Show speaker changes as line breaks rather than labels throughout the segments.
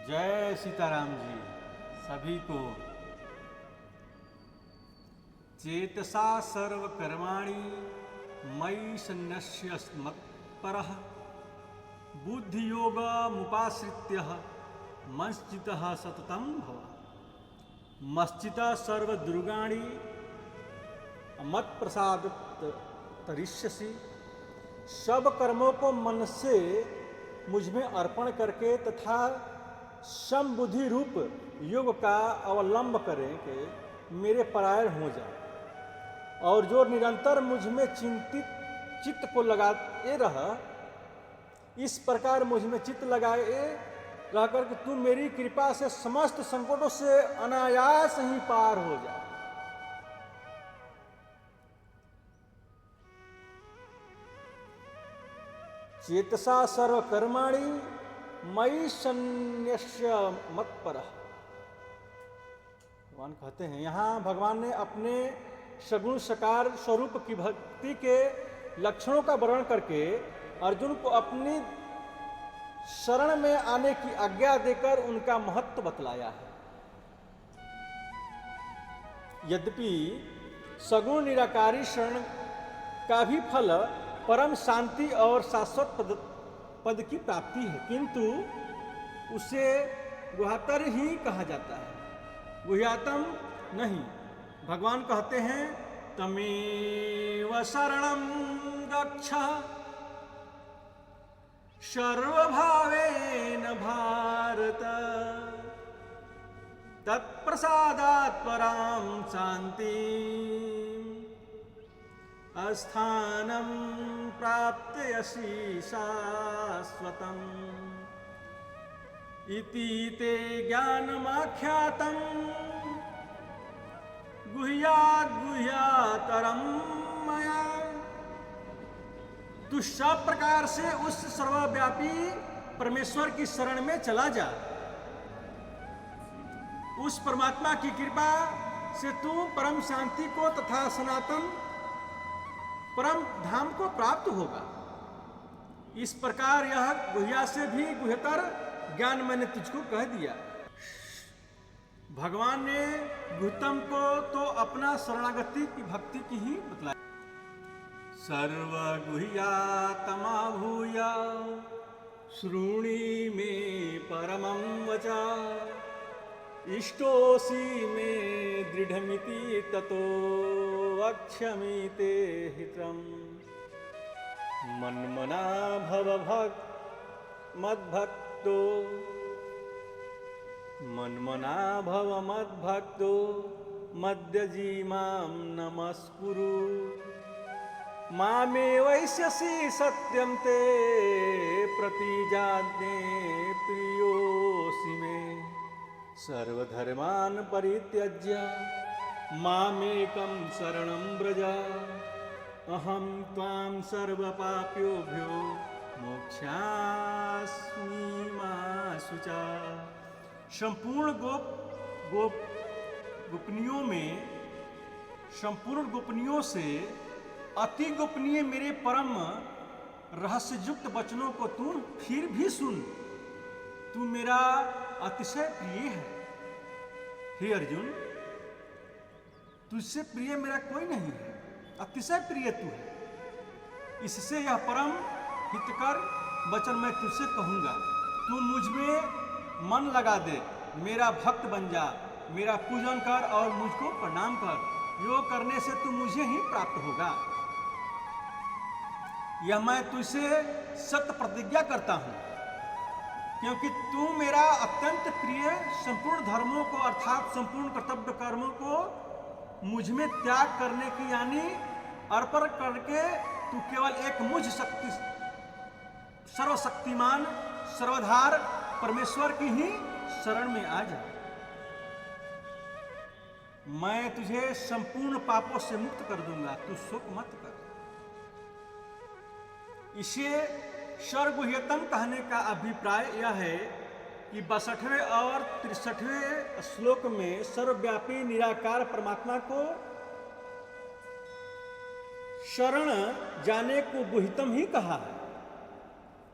जय सीताराम जी सभी को। चेतसा सर्वकर्माणि मयि सन्न्यस्य मत्परः बुद्धियोगमुपाश्रित्य मच्चित्तः सततं भव। मच्चित्तः सर्वदुर्गाणि मत्प्रसादात् तरिष्यसि। सब कर्मों को मन से मुझ में अर्पण करके तथा समबुद्धि रूप योग का अवलंब करें कि मेरे परायण हो जाए, और जो निरंतर मुझ में चिंतित चित्त को लगाए रह, इस प्रकार मुझ में चित्त लगाए रहकर कि तू मेरी कृपा से समस्त संकटों से अनायास ही पार हो जाए। चेतसा सर्वकर्माणि मयि सन्न्यस्य मत्परः। भगवान कहते हैं, यहाँ भगवान ने अपने सगुण साकार स्वरूप की भक्ति के लक्षणों का वर्णन करके अर्जुन को अपनी शरण में आने की आज्ञा देकर उनका महत्व बतलाया है। यद्यपि सगुण निराकारी शरण का भी फल परम शांति और शाश्वत पद की प्राप्ति है, किंतु उसे गुह्यतर ही कहा जाता है, गुह्यतम नहीं। भगवान कहते हैं, तमेव शरणं गच्छ सर्वभावेन भारत तत्प्रसादात् परां शान्तिम् अस्थानं प्राप्स्यसि शाश्वतम् इति ते ज्ञानमाख्यातं गुह्यात् गुह्यतरं मया। तू सब प्रकार से उस सर्वव्यापी परमेश्वर की शरण में चला जा। उस परमात्मा की कृपा से तू परम शांति को तथा सनातन परम धाम को प्राप्त होगा। इस प्रकार यह गुह्या से भी गुह्यतर ज्ञान मैंने तुझको कह दिया। भगवान ने गुह्यतम को तो अपना शरणागति की भक्ति की ही बतलाया। सर्वगुह्यातमाभूय शृणु मे परमं वचा इष्टोऽसि मे दृढमिति ततो वक्ष्यामि ते हितम्। मन्मना भव मद्भक्तो मन्मना भव मद्भक्तो मद्यजी मां नमस्कुरु। मामे वैश्यसि सत्यं ते प्रतिजाने प्रियोऽसि मे। सर्वधर्मान् परित्यज्य मामेकं शरणं व्रज अहं त्वां सर्वपाप्योभ्यो मोक्षयास्मि मा शुचा। संपूर्ण गोपनीयों से अति गोपनीय मेरे परम रहस्ययुक्त वचनों को तू फिर भी सुन। तू मेरा अतिशय प्रिय है। हे अर्जुन, तुझसे प्रिय मेरा कोई नहीं है, अतिशय प्रिय तू है। इससे यह परम हितकर वचन मैं तुझसे कहूँगा। तू मुझ में मन लगा दे, मेरा भक्त बन जा, मेरा पूजन कर और मुझको प्रणाम कर। योग करने से तू मुझे ही प्राप्त होगा। यह मैं तुझसे सत्य प्रतिज्ञा करता हूँ, क्योंकि तू मेरा अत्यंत प्रिय संपूर्ण धर्मों को अर्थात संपूर्ण कर्तव्य कर्मों को मुझ में त्याग करने की यानी अर्पण करके तू केवल एक मुझ सर्वशक्तिमान सर्वधार परमेश्वर की ही शरण में आ जा। मैं तुझे संपूर्ण पापों से मुक्त कर दूंगा, तू शोक मत कर। इसे सर्वगुह्यतम कहने का अभिप्राय यह है कि 62वें और 63वें श्लोक में सर्वव्यापी निराकार परमात्मा को शरण जाने को गुह्यतम ही कहा है।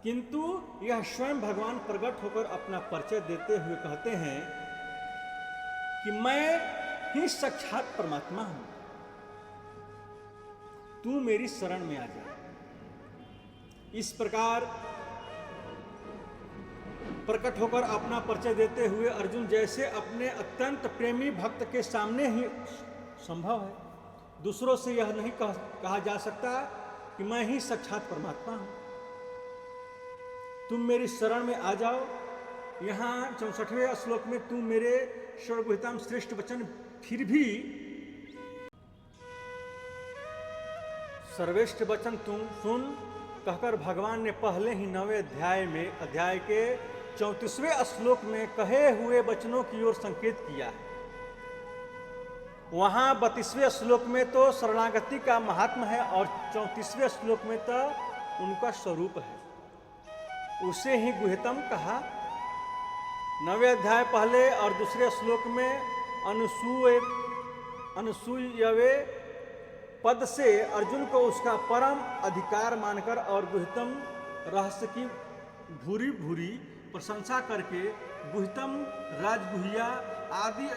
किंतु यह स्वयं भगवान प्रकट होकर अपना परिचय देते हुए कहते हैं कि मैं ही साक्षात परमात्मा हूं, तू मेरी शरण में आ जा। इस प्रकार प्रकट होकर अपना परिचय देते हुए अर्जुन जैसे अपने अत्यंत प्रेमी भक्त के सामने ही संभव है, दूसरों से यह नहीं कहा जा सकता कि मैं ही साक्षात परमात्मा हूं, तुम मेरी शरण में आ जाओ। यहां 64वें श्लोक में तुम मेरे सर्वगुहिताम श्रेष्ठ वचन फिर भी सर्वेष्ठ वचन तुम सुन कहकर भगवान ने पहले ही 9वें अध्याय में अध्याय के 34वें श्लोक में कहे हुए वचनों की ओर संकेत किया है। वहां 32वें श्लोक में तो शरणागति का महात्मा है और 34वें श्लोक में तो उनका स्वरूप है, उसे ही गुह्यतम कहा। 9वें अध्याय पहले और दूसरे श्लोक में अनुसूयवे पद से अर्जुन को उसका परम अधिकार मानकर और गुह्यतम रहस्य की भूरी भूरी प्रशंसा करके गुह्यतम, राजगुह्या आदि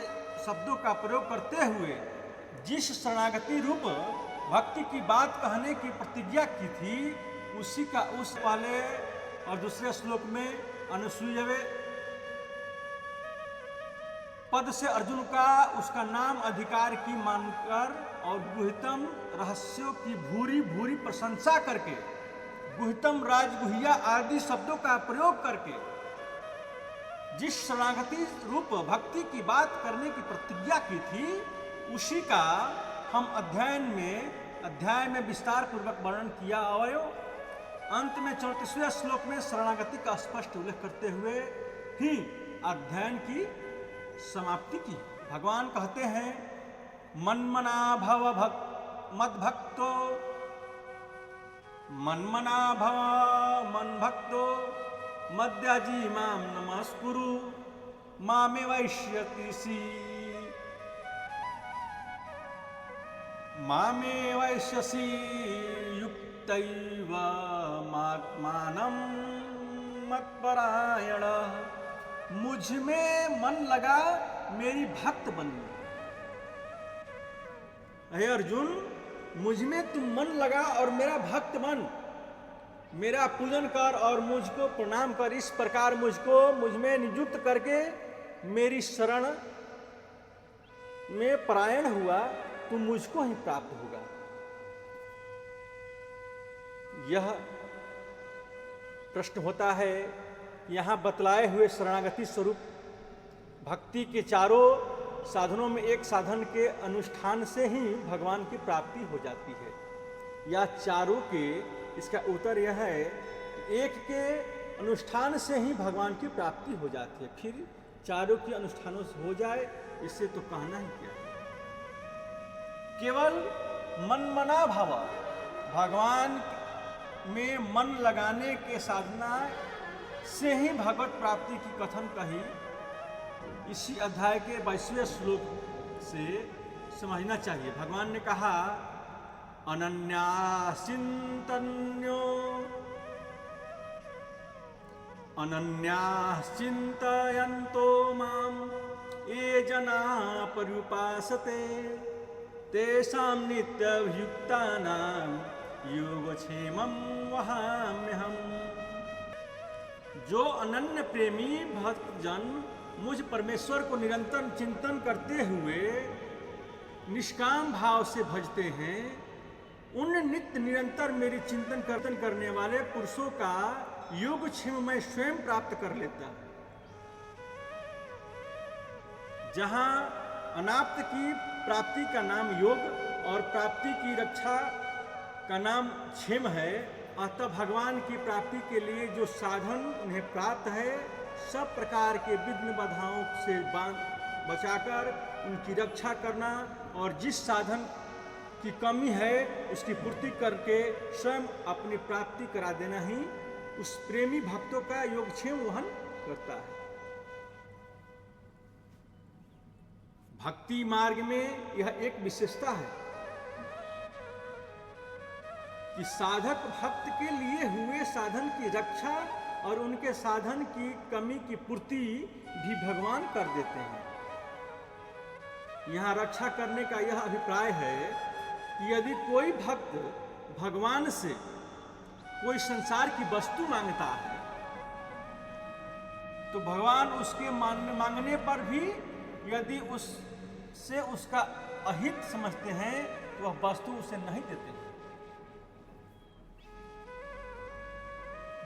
शब्दों का प्रयोग करते हुए जिस शरणागति रूप भक्ति की बात कहने की प्रतिज्ञा की थी, उसी का उस वाले और दूसरे श्लोक में अनुसूयवे पद से अर्जुन का उसका नाम अधिकार की मानकर और गुह्यतम रहस्यों की भूरी भूरी प्रशंसा करके गुह्यतम, राजगुह्या आदि शब्दों का प्रयोग करके जिस शरणागति रूप भक्ति की बात करने की प्रतिज्ञा की थी, उसी का हम अध्याय में विस्तार पूर्वक वर्णन किया। और अंत में 34वें श्लोक में शरणागति का स्पष्ट उल्लेख करते हुए ही अध्ययन की समाप्ति की। भगवान कहते हैं मन्मना भव मद्भक्तो, मन्मना भव मन्भक्तो मद्याजी मां नमस्कुरु मामे वैश्यतिसि, मामे वैश्यसि युक्तैव मात्मानं मत्परायण। मुझ में मन लगा मेरी भक्त बनी। हे अर्जुन, मुझ में तुम मन लगा और मेरा भक्त बन, मेरा पूजन कर और मुझको प्रणाम कर। इस प्रकार मुझ में नियुक्त करके मेरी शरण में परायण हुआ, तो मुझको ही प्राप्त होगा। यह प्रश्न होता है, यहाँ बतलाए हुए शरणागति स्वरूप भक्ति के चारों साधनों में एक साधन के अनुष्ठान से ही भगवान की प्राप्ति हो जाती है, या चारों के? इसका उत्तर यह है कि एक के अनुष्ठान से ही भगवान की प्राप्ति हो जाती है, फिर चारों के अनुष्ठानों से हो जाए, इससे तो कहना ही क्या है। केवल मनमना भाव, भगवान में मन लगाने के साधना से ही भगवत प्राप्ति की कथन कही इसी अध्याय के 22वें श्लोक से समझना चाहिए। भगवान ने कहा अनन्याश्चिन्तयन्तो मां ये जना पर्युपासते तेषां नित्यभियुक्तानां योगक्षेमं वहाम्यहम्। जो अनन्य प्रेमी भक्तजन मुझ परमेश्वर को निरंतर चिंतन करते हुए निष्काम भाव से भजते हैं, उन नित्य निरंतर मेरी चिंतन कीर्तन करने वाले पुरुषों का योगक्षेम मैं स्वयं प्राप्त कर लेता। जहां अनाप्त की प्राप्ति का नाम योग और प्राप्ति की रक्षा का नाम क्षेम है, अतः भगवान की प्राप्ति के लिए जो साधन उन्हें प्राप्त है, सब प्रकार के विघ्न बाधाओं से बचाकर उनकी रक्षा करना और जिस साधन की कमी है उसकी पूर्ति करके स्वयं अपनी प्राप्ति करा देना ही उस प्रेमी भक्तों का योगक्षेम वहन करता है। भक्ति मार्ग में यह एक विशेषता है कि साधक भक्त के लिए हुए साधन की रक्षा और उनके साधन की कमी की पूर्ति भी भगवान कर देते हैं। यहाँ रक्षा करने का यह अभिप्राय है कि यदि कोई भक्त भगवान से कोई संसार की वस्तु मांगता है तो भगवान उसके मांगने पर भी यदि उससे उसका अहित समझते हैं तो वह वस्तु उसे नहीं देते हैं।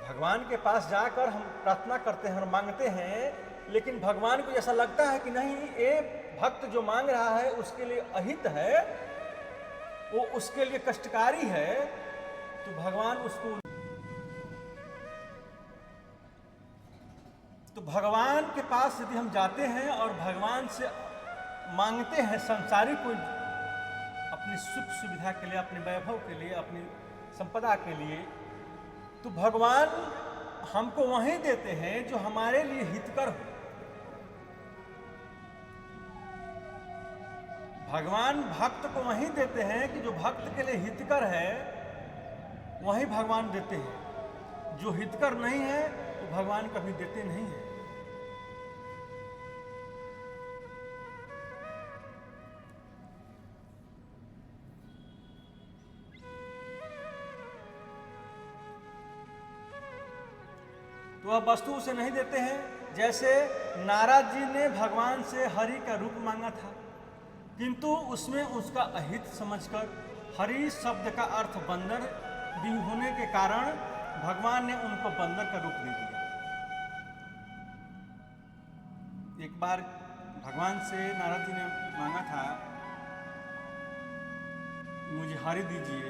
भगवान के पास जाकर हम प्रार्थना करते हैं और मांगते हैं, लेकिन भगवान को ऐसा लगता है कि नहीं, ये भक्त जो मांग रहा है उसके लिए अहित है, वो उसके लिए कष्टकारी है, तो भगवान उसको, तो भगवान के पास यदि हम जाते हैं और भगवान से मांगते हैं संसारिक कोई अपनी सुख सुविधा के लिए, अपने वैभव के लिए, अपनी संपदा के लिए, तो भगवान हमको वहीं देते हैं जो हमारे लिए हितकर हो। भगवान भक्त को वहीं देते हैं कि जो भक्त के लिए हितकर है वहीं भगवान देते हैं। जो हितकर नहीं है वो भगवान कभी देते नहीं है। तो वह वस्तु उसे नहीं देते हैं। जैसे नारद जी ने भगवान से हरि का रूप मांगा था, किंतु उसमें उसका अहित समझकर हरि शब्द का अर्थ बंदर भी होने के कारण भगवान ने उनको बंदर का रूप दे दिया। एक बार भगवान से नारद जी ने मांगा था, मुझे हरि दीजिए,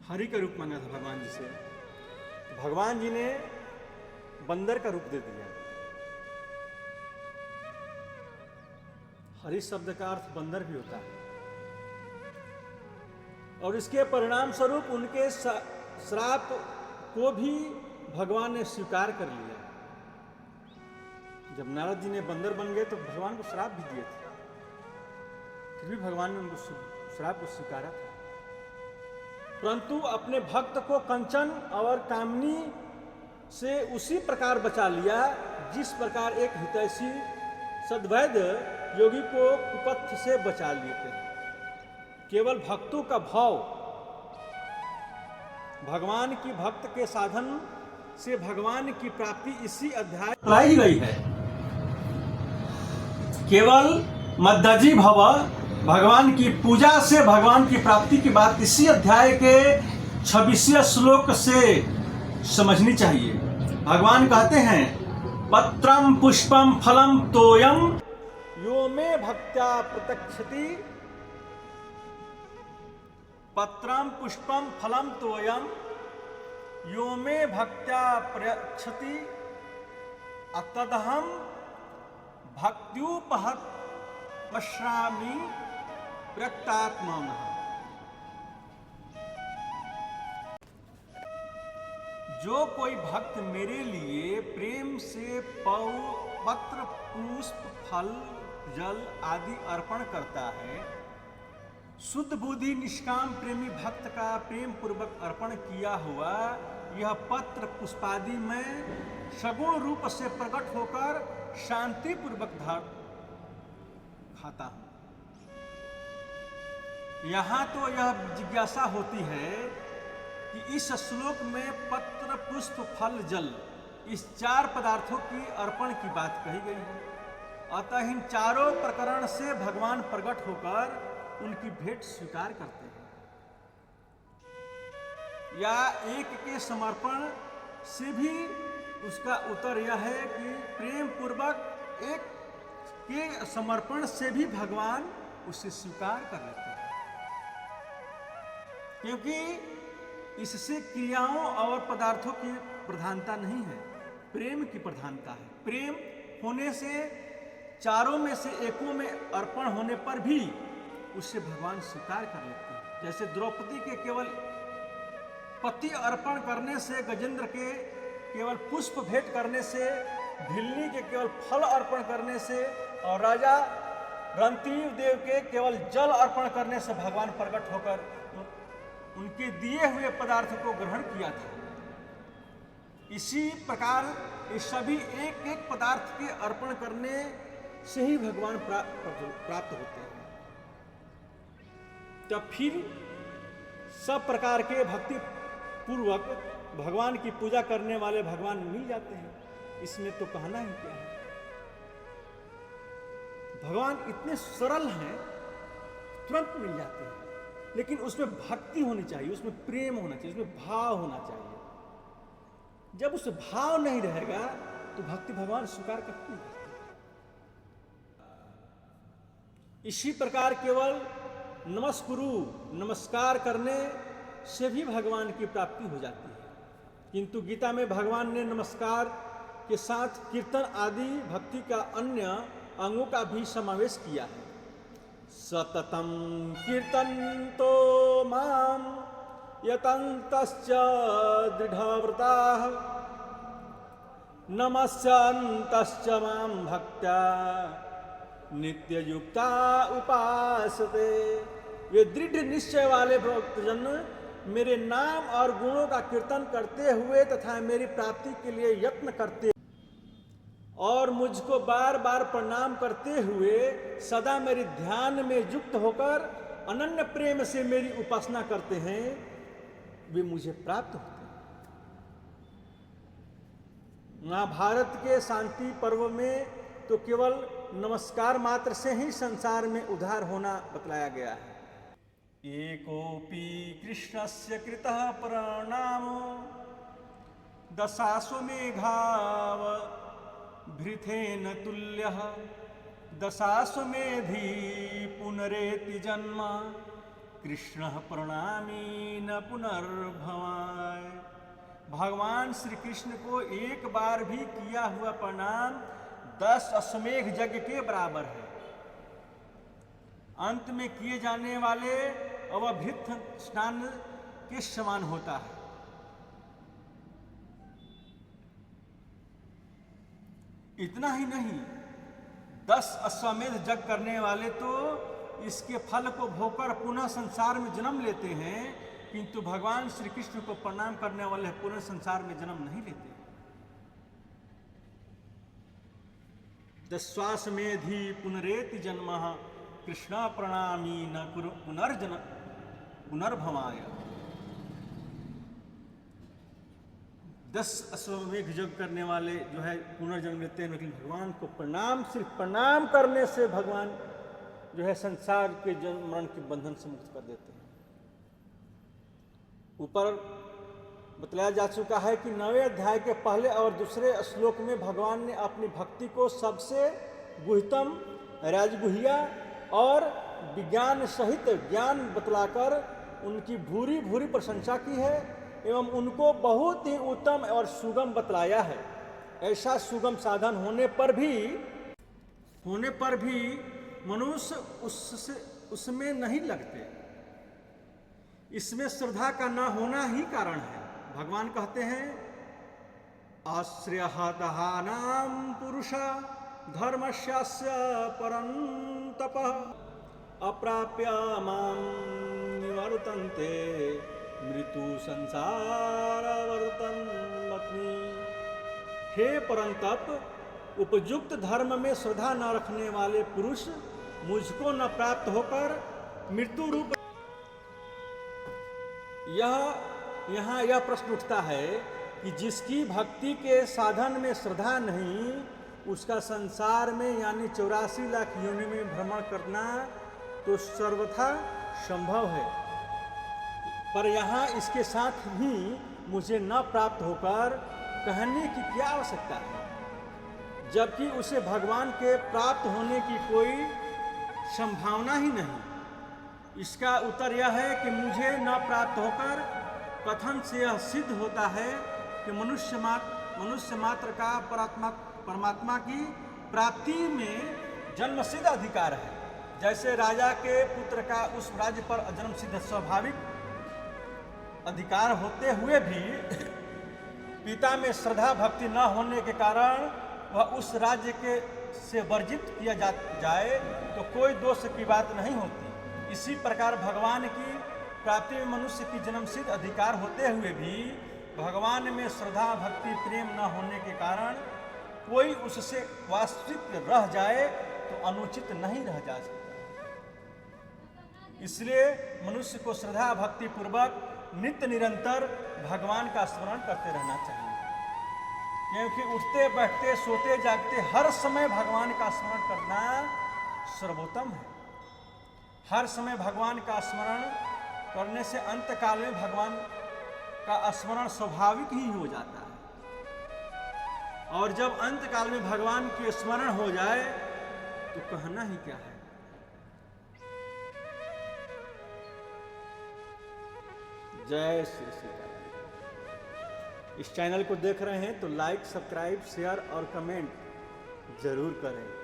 हरि का रूप मांगा था भगवान जी से, भगवान जी ने बंदर का रूप दे दिया। हरि शब्द का अर्थ बंदर भी होता है, और इसके परिणाम स्वरूप उनके श्राप को भी भगवान ने स्वीकार कर लिया। जब नारद जी ने बंदर बन गए तो भगवान को श्राप भी दिए थे, फिर भी भगवान ने उनको श्राप को स्वीकारा था। परंतु अपने भक्त को कंचन और कामनी से उसी प्रकार बचा लिया जिस प्रकार एक हितैषी सद्वैद्य योगी को कुपथ से बचा लेते हैं। केवल भक्तों का भाव, भगवान की भक्त के साधन से भगवान की प्राप्ति इसी अध्याय लाई गई है। केवल मद्दजी भव, भगवान की पूजा से भगवान की प्राप्ति की बात इसी अध्याय के 26वें श्लोक से समझनी चाहिए। भगवान कहते हैं, पत्रम पुष्पम फलम तोयम यो मे भक्त्या प्रत्यक्षति, पत्रम पुष्पम फलम तोयम यो मे भक्त्या प्रयच्छति अतदहम भक्त्युपहत पश्यामि प्रक्तात्मनः। जो कोई भक्त मेरे लिए प्रेम से पत्र पुष्प फल जल आदि अर्पण करता है, शुद्ध बुद्धि निष्काम प्रेमी भक्त का प्रेम पूर्वक अर्पण किया हुआ यह पत्र पुष्पादि में सगुण रूप से प्रकट होकर शांति पूर्वक खाता हूं। यहां तो यह जिज्ञासा होती है कि इस श्लोक में पत्र पुष्प फल जल इस 4 पदार्थों की अर्पण की बात कही गई है। अतः इन चारों प्रकरण से भगवान प्रकट होकर उनकी भेंट स्वीकार करते हैं, या एक के समर्पण से भी उसका उत्तर यह है कि प्रेम पूर्वक एक के समर्पण से भी भगवान उसे स्वीकार कर लेते हैं, क्योंकि इससे क्रियाओं और पदार्थों की प्रधानता नहीं है, प्रेम की प्रधानता है। प्रेम होने से चारों में से एकों में अर्पण होने पर भी उससे भगवान स्वीकार कर लेते हैं। जैसे द्रौपदी के केवल पति अर्पण करने से, गजेंद्र के केवल पुष्प भेंट करने से, भिल्ली के केवल फल अर्पण करने से और राजा रणतीव देव के केवल जल अर्पण करने से भगवान प्रकट होकर उनके दिए हुए पदार्थ को ग्रहण किया था। इसी प्रकार ये सभी एक एक पदार्थ के अर्पण करने से ही भगवान प्राप्त होते हैं। तब फिर सब प्रकार के भक्ति पूर्वक भगवान की पूजा करने वाले भगवान मिल जाते हैं। इसमें तो कहना ही क्या है। भगवान इतने सरल हैं, तुरंत मिल जाते हैं, लेकिन उसमें भक्ति होनी चाहिए, उसमें प्रेम होना चाहिए, उसमें भाव होना चाहिए। जब उस भाव नहीं रहेगा तो भक्ति भगवान स्वीकार करते नहीं करते। इसी प्रकार केवल नमस्कुरु, नमस्कार करने से भी भगवान की प्राप्ति हो जाती है। किंतु गीता में भगवान ने नमस्कार के साथ कीर्तन आदि भक्ति का अन्य अंगों का भी समावेश किया है। सततम कीर्तन्तो माम यतन्तश्च दृढ़व्रताः नमस्यन्तश्च मां भक्त्या नित्ययुक्ता उपासते। वे दृढ़ निश्चय वाले भक्तजन मेरे नाम और गुणों का कीर्तन करते हुए तथा मेरी प्राप्ति के लिए यत्न करते और मुझको बार बार प्रणाम करते हुए सदा मेरे ध्यान में युक्त होकर अनन्य प्रेम से मेरी उपासना करते हैं, वे मुझे प्राप्त होते हैं। महाभारत के शांति पर्व में तो केवल नमस्कार मात्र से ही संसार में उद्धार होना बतलाया गया है। एकोपि कृष्णस्य कृतः प्रणामो दशाश्वमेधाव भृथेन तुल्यः दशाश्वमेधी पुनरेति जन्म कृष्णः प्रणामी न पुनर्भवाय। भगवान श्री कृष्ण को एक बार भी किया हुआ प्रणाम 10 अश्वमेघ यज्ञ के बराबर है। अंत में किए जाने वाले अवभृत स्नान के समान होता है। इतना ही नहीं, 10 अश्वमेध यज्ञ करने वाले तो इसके फल को भोगकर पुनः संसार में जन्म लेते हैं, किंतु भगवान श्री कृष्ण को प्रणाम करने वाले पुनः संसार में जन्म नहीं लेते। दशाश्वमेधी पुनरेति जन्मः कृष्ण प्रणामी न पुनर्भवाय। 10 अश्वमेध यज्ञ करने वाले जो है पुनर्जन्म लेते हैं, लेकिन भगवान को प्रणाम, सिर्फ प्रणाम करने से भगवान जो है संसार के जन्म मरण के बंधन से मुक्त कर देते हैं। ऊपर बतलाया जा चुका है कि 9वें अध्याय के पहले और दूसरे श्लोक में भगवान ने अपनी भक्ति को सबसे गुह्यतम, राजगुह्या और विज्ञान सहित ज्ञान बतलाकर उनकी भूरी भूरी प्रशंसा की है एवं उनको बहुत ही उत्तम और सुगम बतलाया है। ऐसा सुगम साधन होने पर भी मनुष्य उसमें नहीं लगते। इसमें श्रद्धा का न होना ही कारण है। भगवान कहते हैं, आश्रयः दहानां पुरुष धर्मस्यास्य परन्तपः अप्राप्य मां निवर्तन्ते मृत्यु संसार वर्तन्मग्नि। हे परंतप, उपयुक्त धर्म में श्रद्धा न रखने वाले पुरुष मुझको न प्राप्त होकर मृत्यु रूप। यहाँ यह प्रश्न उठता है कि जिसकी भक्ति के साधन में श्रद्धा नहीं, उसका संसार में यानी 84 लाख योनि में भ्रमण करना तो सर्वथा संभव है, पर यहाँ इसके साथ ही मुझे न प्राप्त होकर कहने की क्या आवश्यकता है, जबकि उसे भगवान के प्राप्त होने की कोई संभावना ही नहीं। इसका उत्तर यह है कि मुझे न प्राप्त होकर कथन से यह सिद्ध होता है कि मनुष्य मात्र का परमात्मा की प्राप्ति में जन्मसिद्ध अधिकार है। जैसे राजा के पुत्र का उस राज्य पर जन्मसिद्ध स्वाभाविक अधिकार होते हुए भी पिता में श्रद्धा भक्ति न होने के कारण वह उस राज्य के से वर्जित किया जाए तो कोई दोष की बात नहीं होती। इसी प्रकार भगवान की प्राप्ति में मनुष्य की जन्मसिद्ध अधिकार होते हुए भी भगवान में श्रद्धा भक्ति प्रेम न होने के कारण कोई उससे वास्तविक रह जाए तो अनुचित नहीं रह जा सकता। इसलिए मनुष्य को श्रद्धा भक्ति पूर्वक नित्य निरंतर भगवान का स्मरण करते रहना चाहिए, क्योंकि उठते बैठते सोते जागते हर समय भगवान का स्मरण करना सर्वोत्तम है। हर समय भगवान का स्मरण करने से अंत काल में भगवान का स्मरण स्वाभाविक ही हो जाता है, और जब अंत काल में भगवान के स्मरण हो जाए तो कहना ही क्या है। जय श्री सीताराम। इस चैनल को देख रहे हैं तो लाइक, सब्सक्राइब, शेयर और कमेंट जरूर करें।